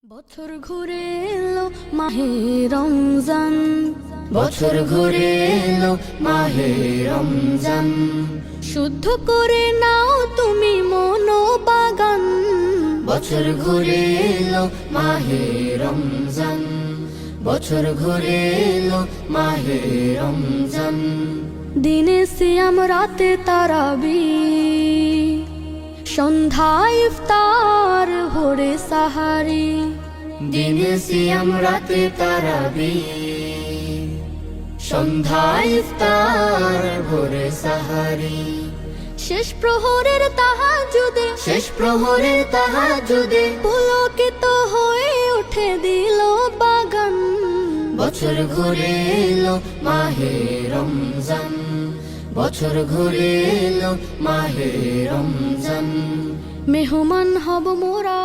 বছর ঘুরে এলো মাহে রমজান, বছর ঘুরে এলো মাহে রমজান। শুদ্ধ করে নাও তুমি মনোবাগান। বছর ঘুরে এলো মাহে রমজান, বছর ঘুরে এলো মাহে রমজান। দিনে সিয়াম রাতে তারাবি, সন্ধ্যায় ইফতার ভোরে সাহারি। দিনে সিয়াম রাতে তারাবি, সন্ধ্যায় ইফতার ভোরে সাহারি। শেষ প্রহরের তাহাজ্জুদে, শেষ প্রহরের তাহাজ্জুদে পুলকিত হয়ে উঠে দিল বাগান। বছর ঘুরে এলো মাহে রমজান, বছর ঘুরে এলো মাহে রমজান। মেহমান হব মোরা